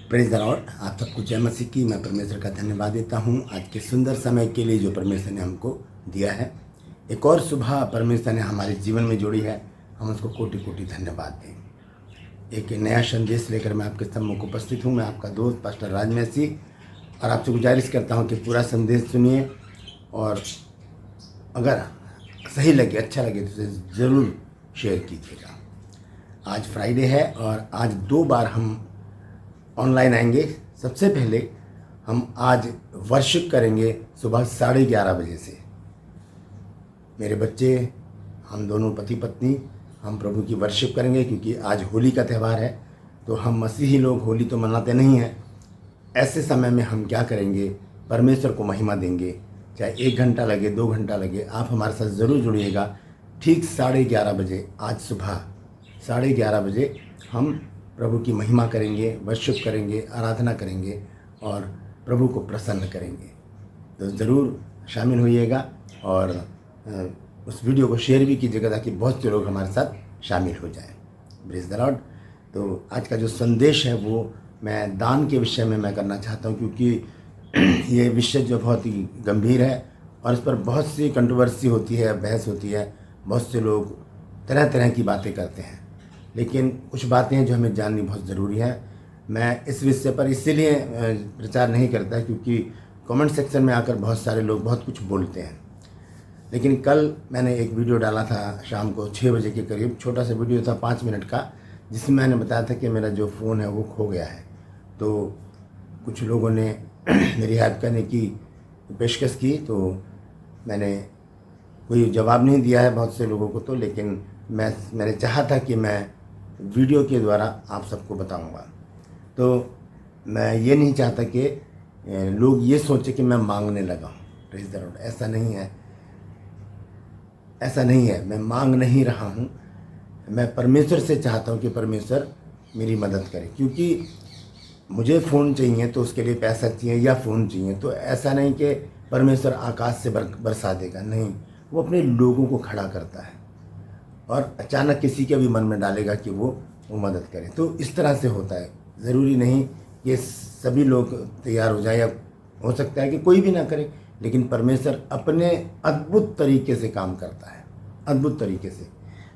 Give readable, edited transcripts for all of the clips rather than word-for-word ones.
Praise the Lord. आप सबको जय मसीह की। मैं परमेश्वर का धन्यवाद देता हूँ आज के सुंदर समय के लिए जो परमेश्वर ने हमको दिया है। एक और सुबह परमेश्वर ने हमारे जीवन में जोड़ी है, हम उसको कोटि कोटि धन्यवाद दें। एक नया संदेश लेकर मैं आपके सम्मुख उपस्थित हूँ। मैं आपका दोस्त पास्टर राजमसी और आपसे गुजारिश करता हूँ कि पूरा संदेश सुनिए और अगर सही लगे, अच्छा लगे तो इसे ज़रूर शेयर कीजिएगा। आज फ्राइडे है और आज 2 बार हम ऑनलाइन आएंगे। सबसे पहले हम आज वर्शिप करेंगे सुबह 11:30 बजे से। मेरे बच्चे, हम दोनों पति पत्नी, हम प्रभु की वर्शिप करेंगे क्योंकि आज होली का त्यौहार है। तो हम मसीही लोग होली तो मनाते नहीं हैं। ऐसे समय में हम क्या करेंगे, परमेश्वर को महिमा देंगे। चाहे 1 घंटा लगे, 2 घंटा लगे, आप हमारे साथ ज़रूर जुड़िएगा। ठीक 11:30 बजे, आज सुबह 11:30 बजे हम प्रभु की महिमा करेंगे, वर्शिप करेंगे, आराधना करेंगे और प्रभु को प्रसन्न करेंगे। तो ज़रूर शामिल होइएगा और उस वीडियो को शेयर भी कीजिएगा ताकि बहुत से लोग हमारे साथ शामिल हो जाएं। Praise the Lord. तो आज का जो संदेश है वो मैं दान के विषय में मैं करना चाहता हूँ, क्योंकि ये विषय जो बहुत ही गंभीर है और इस पर बहुत सी कंट्रोवर्सी होती है, बहस होती है। बहुत से लोग तरह तरह की बातें करते हैं, लेकिन कुछ बातें हैं जो हमें जाननी बहुत ज़रूरी है। मैं इस विषय पर इसीलिए प्रचार नहीं करता क्योंकि कमेंट सेक्शन में आकर बहुत सारे लोग बहुत कुछ बोलते हैं। लेकिन कल मैंने एक वीडियो डाला था शाम को 6 बजे के करीब, छोटा सा वीडियो था 5 मिनट का, जिसमें मैंने बताया था कि मेरा जो फ़ोन है वो खो गया है। तो कुछ लोगों ने मेरी हेल्प करने की पेशकश की, तो मैंने कोई जवाब नहीं दिया है बहुत से लोगों को, तो लेकिन मैंने चाहा था कि मैं वीडियो के द्वारा आप सबको बताऊंगा। तो मैं ये नहीं चाहता कि लोग ये सोचे कि मैं मांगने लगा हूँ। Praise the Lord. ऐसा नहीं है, ऐसा नहीं है। मैं मांग नहीं रहा हूँ। मैं परमेश्वर से चाहता हूँ कि परमेश्वर मेरी मदद करे, क्योंकि मुझे फ़ोन चाहिए तो उसके लिए पैसा चाहिए या फ़ोन चाहिए। तो ऐसा नहीं कि परमेश्वर आकाश से बरसा देगा, नहीं। वो अपने लोगों को खड़ा करता है और अचानक किसी के भी मन में डालेगा कि वो मदद करे। तो इस तरह से होता है। ज़रूरी नहीं कि सभी लोग तैयार हो जाए, या हो सकता है कि कोई भी ना करे, लेकिन परमेश्वर अपने अद्भुत तरीके से काम करता है, अद्भुत तरीके से।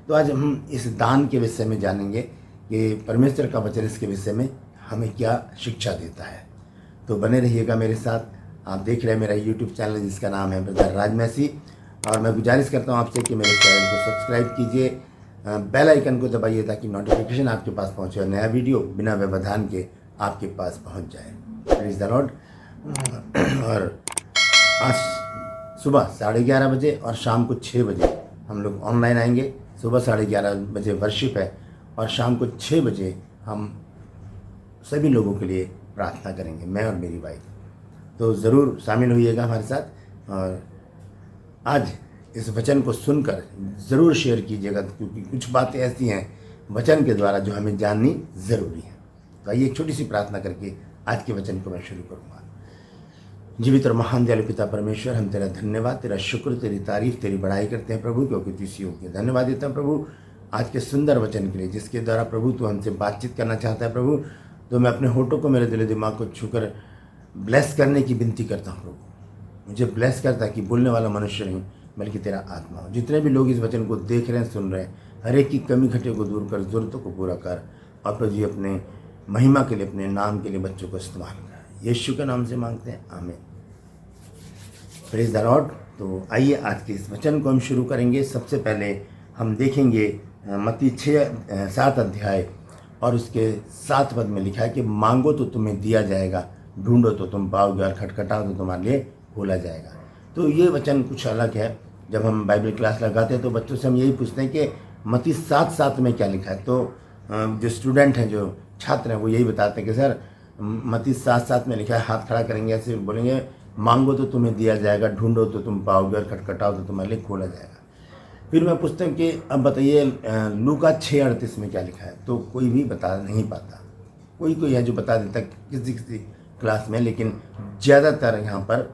तो आज हम इस दान के विषय में जानेंगे कि परमेश्वर का वचन इसके विषय में हमें क्या शिक्षा देता है। तो बने रहिएगा मेरे साथ। आप देख रहे हैं मेरा यूट्यूब चैनल जिसका नाम है ब्रदर राजमसी, और मैं गुजारिश करता हूँ आपसे कि मेरे चैनल को सब्सक्राइब कीजिए, बेल आइकन को दबाइए ताकि नोटिफिकेशन आपके पास पहुँचे और नया वीडियो बिना व्यवधान के आपके पास पहुँच जाए। Praise the Lord. और आज सुबह 11:30 बजे और शाम को 6 बजे हम लोग ऑनलाइन आएंगे। सुबह 11:30 बजे वर्शिप है और शाम को 6 बजे हम सभी लोगों के लिए प्रार्थना करेंगे, मैं और मेरी वाइफ। तो ज़रूर शामिल होइएगा हमारे साथ और आज इस वचन को सुनकर ज़रूर शेयर कीजिएगा, क्योंकि कुछ बातें ऐसी हैं वचन के द्वारा जो हमें जाननी ज़रूरी है। तो आइए एक छोटी सी प्रार्थना करके आज के वचन को मैं शुरू करूँगा। जीवित और महान दयालु पिता परमेश्वर, हम तेरा धन्यवाद, तेरा शुक्र, तेरी तारीफ, तेरी बड़ाई करते हैं प्रभु, क्योंकि तू इसी योग्य। धन्यवाद देता हूँ प्रभु आज के सुंदर वचन के लिए, जिसके द्वारा प्रभु तू हमसे बातचीत करना चाहता है प्रभु। तो मैं अपने होठों को, मेरे दिल दिमाग को छूकर ब्लेस करने की विनती करता हूँ प्रभु। मुझे ब्लेस करता कि बोलने वाला मनुष्य नहीं बल्कि तेरा आत्मा हो। जितने भी लोग इस वचन को देख रहे हैं, सुन रहे हैं, हर एक की कमी घटे को दूर कर, ज़रूरतों को पूरा कर, और प्रभु जी अपने महिमा के लिए, अपने नाम के लिए बच्चों को इस्तेमाल कर। यीशु के नाम से मांगते हैं, आमीन। Praise the Lord. तो आइए आज के इस वचन को हम शुरू करेंगे। सबसे पहले हम देखेंगे मत्ती 7 अध्याय और उसके 7 पद में लिखा है कि मांगो तो तुम्हें दिया जाएगा, ढूंढो तो तुम पाओगे, और खटखटाओ तो तुम्हारे लिए खोला जाएगा। तो ये वचन कुछ अलग है। जब हम बाइबल क्लास लगाते हैं तो बच्चों से हम यही पूछते हैं कि मत्ती 7:7 में क्या लिखा है। तो जो स्टूडेंट हैं, जो छात्र हैं, वो यही बताते हैं कि सर मत्ती 7:7 में लिखा है। हाथ खड़ा करेंगे, ऐसे बोलेंगे मांगो तो तुम्हें दिया जाएगा, ढूंढो तो तुम पाओगे, और खटखटाओ तो तुम्हारे लिए खोला जाएगा। फिर मैं पूछता हूँ कि अब बताइए लूका 6:38 में क्या लिखा है। तो कोई भी बता नहीं पाता। कोई कोई है जो बता देता है किसी किसी क्लास में, लेकिन ज़्यादातर यहाँ पर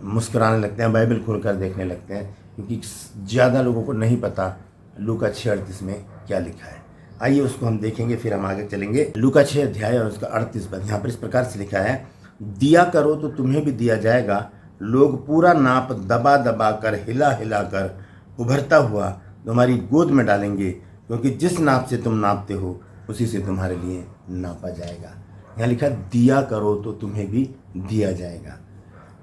मुस्कुराने लगते हैं, बाइबल खोलकर देखने लगते हैं क्योंकि ज़्यादा लोगों को नहीं पता लूका 6:38 में क्या लिखा है। आइए उसको हम देखेंगे, फिर हम आगे चलेंगे। लूका 6 अध्याय और उसका 38 पद, यहाँ पर इस प्रकार से लिखा है, दिया करो तो तुम्हें भी दिया जाएगा, लोग पूरा नाप दबा दबा कर हिला हिला कर उभरता हुआ तुम्हारी गोद में डालेंगे, क्योंकि जिस नाप से तुम नापते हो उसी से तुम्हारे लिए नापा जाएगा। यहाँ लिखा दिया करो तो तुम्हें भी दिया जाएगा।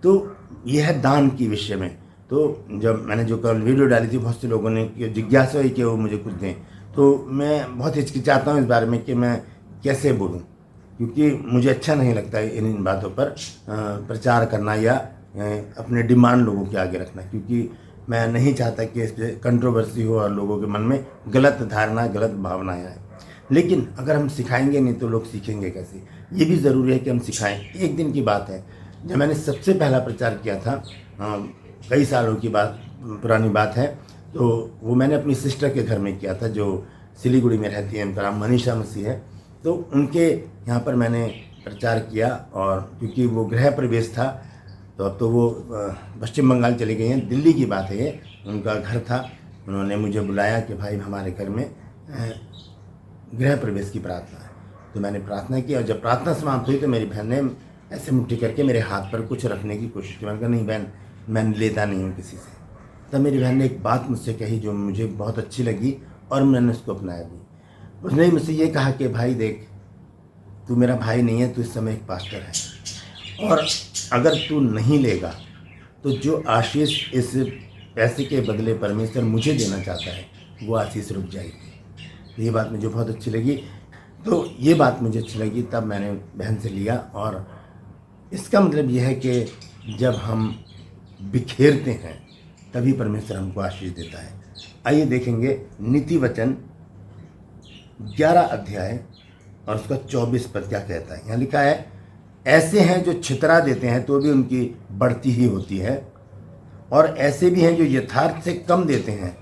तो यह है दान की विषय में। तो जब मैंने जो कल वीडियो डाली थी, बहुत से लोगों ने जिज्ञासा हुई कि वो मुझे कुछ दें, तो मैं बहुत हिचकिचाता हूँ इस बारे में कि मैं कैसे बोलूँ, क्योंकि मुझे अच्छा नहीं लगता है इन बातों पर प्रचार करना या अपने डिमांड लोगों के आगे रखना, क्योंकि मैं नहीं चाहता कि इस पर कंट्रोवर्सी हो और लोगों के मन में गलत धारणा, गलत भावनाएं आए। लेकिन अगर हम सिखाएंगे नहीं तो लोग सीखेंगे कैसे? ये भी ज़रूरी है कि हम सिखाएं। एक दिन की बात है, जब मैंने सबसे पहला प्रचार किया था, कई सालों की बात, पुरानी बात है, तो वो मैंने अपनी सिस्टर के घर में किया था, जो सिलीगुड़ी में रहती है, उनका नाम मनीषा मसीह है। तो उनके यहाँ पर मैंने प्रचार किया, और क्योंकि वो गृह प्रवेश था, तो अब तो वो पश्चिम बंगाल चली गई हैं, दिल्ली की बात है ये, उनका घर था। उन्होंने मुझे बुलाया कि भाई हमारे घर में गृह प्रवेश की प्रार्थना है। तो मैंने प्रार्थना की, और जब प्रार्थना समाप्त हुई तो मेरी बहन ने ऐसे मुट्ठी करके मेरे हाथ पर कुछ रखने की कोशिश की। मैंने कहा नहीं बहन, मैं लेता नहीं हूँ किसी से। तब मेरी बहन ने एक बात मुझसे कही जो मुझे बहुत अच्छी लगी, और मैंने उसको अपनाया भी। उसने मुझसे ये कहा कि भाई देख, तू मेरा भाई नहीं है, तू इस समय एक पास्टर है, और अगर तू नहीं लेगा तो जो आशीष इस पैसे के बदले परमेश्वर मुझे देना चाहता है वो आशीष रुक जाएगी। ये बात मुझे बहुत अच्छी लगी। तो ये बात मुझे अच्छी लगी, तब मैंने बहन से लिया। और इसका मतलब यह है कि जब हम बिखेरते हैं तभी परमेश्वर हमको आशीष देता है। आइए देखेंगे नीति वचन 11 अध्याय और उसका 24 पद क्या कहता है। यहाँ लिखा है, ऐसे हैं जो छितरा देते हैं तो भी उनकी बढ़ती ही होती है, और ऐसे भी हैं जो यथार्थ से कम देते हैं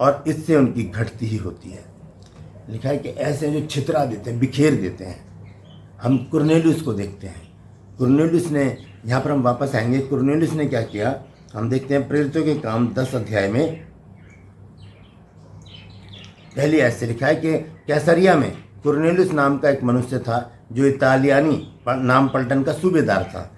और इससे उनकी घटती ही होती है। लिखा है कि ऐसे हैं जो छितरा देते हैं, बिखेर देते हैं। हम कुरनेलियुस को देखते हैं। कुरनेलियुस ने, यहाँ पर हम वापस आएंगे, कुरनेलियुस ने क्या किया हम देखते हैं। प्रेरितों के काम 10 अध्याय में पहली ऐसे लिखा है कि कैसरिया में कुरनेलियुस नाम का एक मनुष्य था, जो इतालियानी नाम पलटन का सूबेदार था।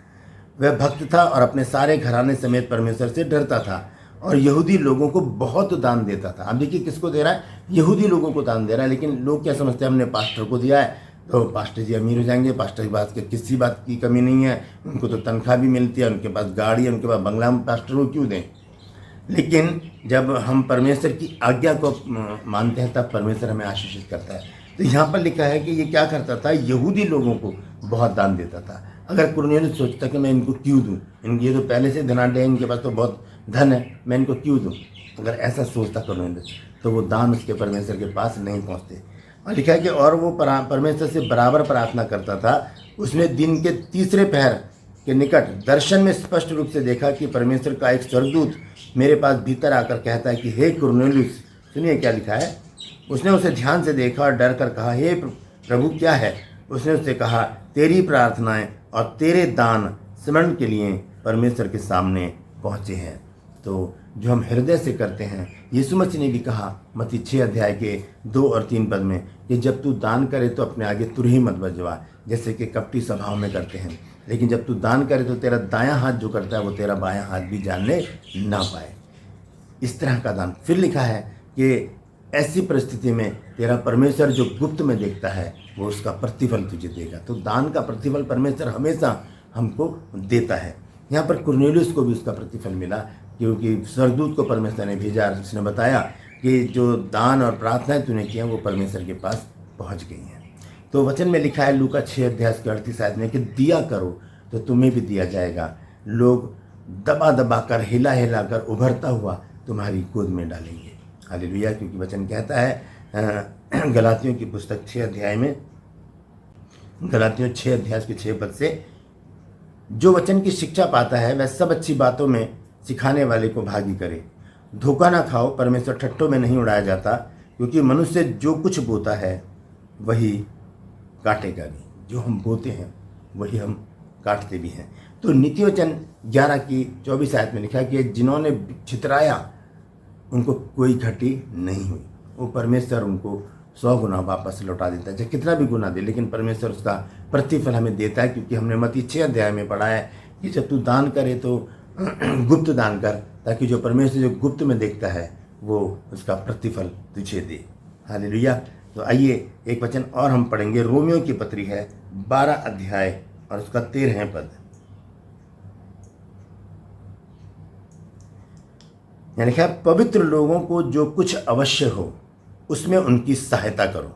वह भक्त था और अपने सारे घराने समेत परमेश्वर से डरता था, और यहूदी लोगों को बहुत दान देता था। अब देखिए किसको दे रहा है, यहूदी लोगों को दान दे रहा है। लेकिन लोग क्या समझते हैं, हमने पास्टर को दिया है तो पास्टर जी अमीर हो जाएंगे। पास्टर की बात के किसी बात की कमी नहीं है, उनको तो तनख्वाह भी मिलती है, उनके पास गाड़ी है, उनके पास बंगला, पास्टर को क्यों दें? लेकिन जब हम परमेश्वर की आज्ञा को मानते हैं तब परमेश्वर हमें आशीषित करता है। तो यहाँ पर लिखा है कि ये क्या करता था, यहूदी लोगों को बहुत दान देता था। अगर कुरनेलियुस सोचता कि मैं इनको क्यों दूँ, ये तो पहले से धनाढ्य है, इनके पास तो बहुत धन है, मैं इनको क्यों दूँ, अगर ऐसा सोचता कुरनेलियुस तो वो दान उसके परमेश्वर के पास नहीं पहुँचते। और लिखा है कि और वो परमेश्वर से बराबर प्रार्थना करता था। उसने दिन के तीसरे पहर के निकट दर्शन में स्पष्ट रूप से देखा कि परमेश्वर का एक स्वर्गदूत मेरे पास भीतर आकर कहता है कि हे कुरनेलियुस। सुनिए क्या लिखा है, उसने उसे ध्यान से देखा और डर कर कहा, हे प्रभु क्या है? उसने उससे कहा, तेरी प्रार्थनाएं और तेरे दान स्मरण के लिए परमेश्वर के सामने पहुँचे हैं। तो जो हम हृदय से करते हैं, यीशु मसीह ने भी कहा मत्ती 6 अध्याय के 2 और 3 पद में कि जब तू दान करे तो अपने आगे तुरही मत बजवा, जैसे कि कपटी सभाओं में करते हैं, लेकिन जब तू दान करे तो तेरा दायां हाथ जो करता है वो तेरा बायां हाथ भी जानने ना पाए। इस तरह का दान। फिर लिखा है कि ऐसी परिस्थिति में तेरा परमेश्वर जो गुप्त में देखता है वो उसका प्रतिफल तुझे देगा। तो दान का प्रतिफल परमेश्वर हमेशा हमको देता है। यहाँ पर कुरनेलियुस को भी उसका प्रतिफल मिला, क्योंकि स्वर्गदूत को परमेश्वर ने भेजा, उसने बताया कि जो दान और प्रार्थनाएं तूने की हैं वो परमेश्वर के पास पहुँच गई हैं। तो वचन में लिखा है लूका 6 अध्याय के 38 आयत में कि दिया करो तो तुम्हें भी दिया जाएगा, लोग दबा दबा कर हिला हिला कर उभरता हुआ तुम्हारी गोद में डालेंगे। हालेलुया। क्योंकि वचन कहता है गलातियों की पुस्तक 6 अध्याय में, गलातियों 6 अध्याय के 6 पद से, जो वचन की शिक्षा पाता है वह सब अच्छी बातों में सिखाने वाले को भागी करे। धोखा ना खाओ, परमेश्वर ठट्ठों में नहीं उड़ाया जाता, क्योंकि मनुष्य जो कुछ बोता है वही काटेगा भी। जो हम बोते हैं वही हम काटते भी हैं। तो नीति वचन 11 की 24 आयत में लिखा है कि जिन्होंने छितराया उनको कोई घटी नहीं हुई। वो परमेश्वर उनको 100 गुना वापस लौटा देता है, चाहे कितना भी गुना दे, लेकिन परमेश्वर उसका प्रतिफल हमें देता है। क्योंकि हमने मत्ती 6 अध्याय में पढ़ा है कि जब तू दान करे तो गुप्त दान कर, ताकि जो परमेश्वर जो गुप्त में देखता है वो उसका प्रतिफल तुझे दे। हालेलुया। तो आइए एक वचन और हम पढ़ेंगे। रोमियो की पत्री है 12 अध्याय और उसका 13 पद। यानी कि पवित्र लोगों को जो कुछ अवश्य हो उसमें उनकी सहायता करो,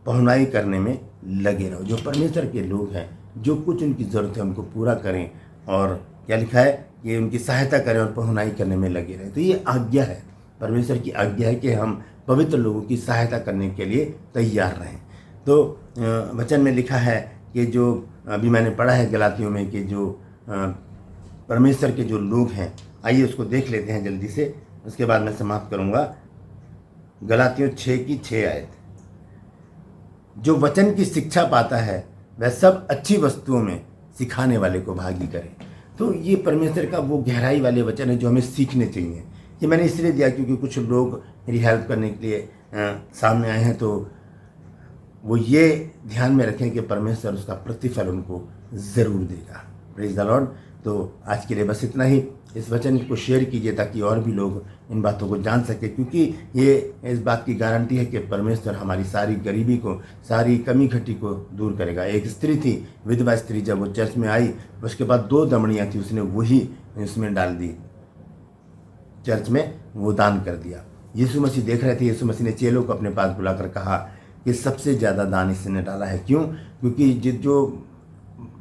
पहुनाई करने में लगे रहो। जो परमेश्वर के लोग हैं, जो कुछ उनकी ज़रूरत है उनको पूरा करें, और क्या लिखा है कि उनकी सहायता करें और पहुनाई करने में लगे रहें। तो ये आज्ञा है, परमेश्वर की आज्ञा है कि हम पवित्र लोगों की सहायता करने के लिए तैयार रहें। तो वचन में लिखा है कि जो अभी मैंने पढ़ा है गलातियों में कि जो परमेश्वर के जो लोग हैं, आइए उसको देख लेते हैं जल्दी से, उसके बाद मैं समाप्त करूँगा। गलातियों 6 की 6 आयत। जो वचन की शिक्षा पाता है वह सब अच्छी वस्तुओं में सिखाने वाले को भागी करे। तो ये परमेश्वर का वो गहराई वाले वचन है जो हमें सीखने चाहिए। ये मैंने इसलिए दिया क्योंकि कुछ लोग मेरी हेल्प करने के लिए सामने आए हैं, तो वो ये ध्यान में रखें कि परमेश्वर उसका प्रतिफल उनको ज़रूर देगा। Praise the Lord. तो आज के लिए बस इतना ही। इस वचन को शेयर कीजिए ताकि और भी लोग इन बातों को जान सके, क्योंकि ये इस बात की गारंटी है कि परमेश्वर हमारी सारी गरीबी को, सारी कमी घटी को दूर करेगा। एक स्त्री थी, विधवा स्त्री, जब वो चर्च में आई उसके बाद 2 दमड़ियाँ थी, उसने वही उसमें डाल दी, चर्च में वो दान कर दिया। यीशु मसीह देख रहे थे। यीशु मसीह ने चेलों को अपने पास बुलाकर कहा कि सबसे ज़्यादा दान इसने डाला है। क्यों? क्योंकि जो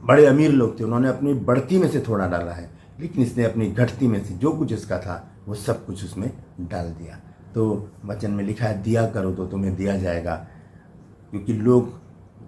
बड़े अमीर लोग थे उन्होंने अपनी बढ़ती में से थोड़ा डाला है, लेकिन इसने अपनी घटती में से जो कुछ इसका था वो सब कुछ उसमें डाल दिया। तो वचन में लिखा है, दिया करो तो तुम्हें दिया जाएगा, क्योंकि लोग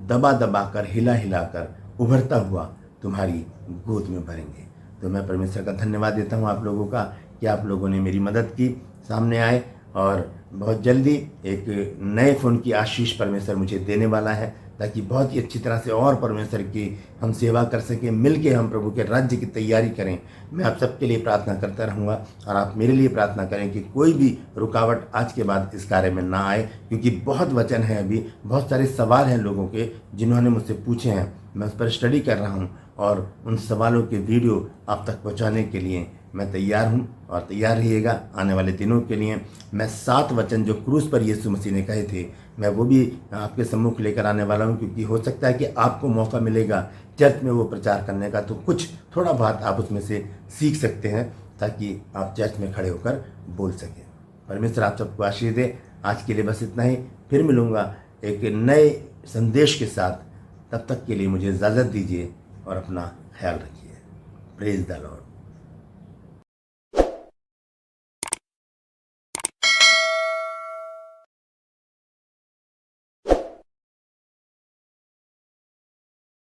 दबा दबा कर, हिला हिला कर उभरता हुआ तुम्हारी गोद में भरेंगे। तो मैं परमेश्वर का धन्यवाद देता हूँ आप लोगों का कि आप लोगों ने मेरी मदद की, सामने आए, और बहुत जल्दी एक नए फ़ोन की आशीष परमेश्वर मुझे देने वाला है, ताकि बहुत ही अच्छी तरह से और परमेश्वर की हम सेवा कर सकें, मिलके हम प्रभु के राज्य की तैयारी करें। मैं आप सबके लिए प्रार्थना करता रहूँगा, और आप मेरे लिए प्रार्थना करें कि कोई भी रुकावट आज के बाद इस कार्य में ना आए, क्योंकि बहुत वचन है, अभी बहुत सारे सवाल हैं लोगों के जिन्होंने मुझसे पूछे हैं। मैं उस पर स्टडी कर रहा हूँ, और उन सवालों के वीडियो आप तक पहुँचाने के लिए मैं तैयार हूँ, और तैयार रहिएगा आने वाले दिनों के लिए। मैं 7 वचन जो क्रूस पर यीशु मसीह ने कहे थे, मैं वो भी आपके सम्मुख लेकर आने वाला हूँ, क्योंकि हो सकता है कि आपको मौका मिलेगा चर्च में वो प्रचार करने का, तो कुछ थोड़ा बहुत आप उसमें से सीख सकते हैं, ताकि आप चर्च में खड़े होकर बोल सकें। परमेश्वर आप सबको आशीष दे। आज के लिए बस इतना ही। फिर मिलूँगा एक नए संदेश के साथ। तब तक के लिए मुझे इजाज़त दीजिए और अपना ख्याल रखिए। Praise the Lord.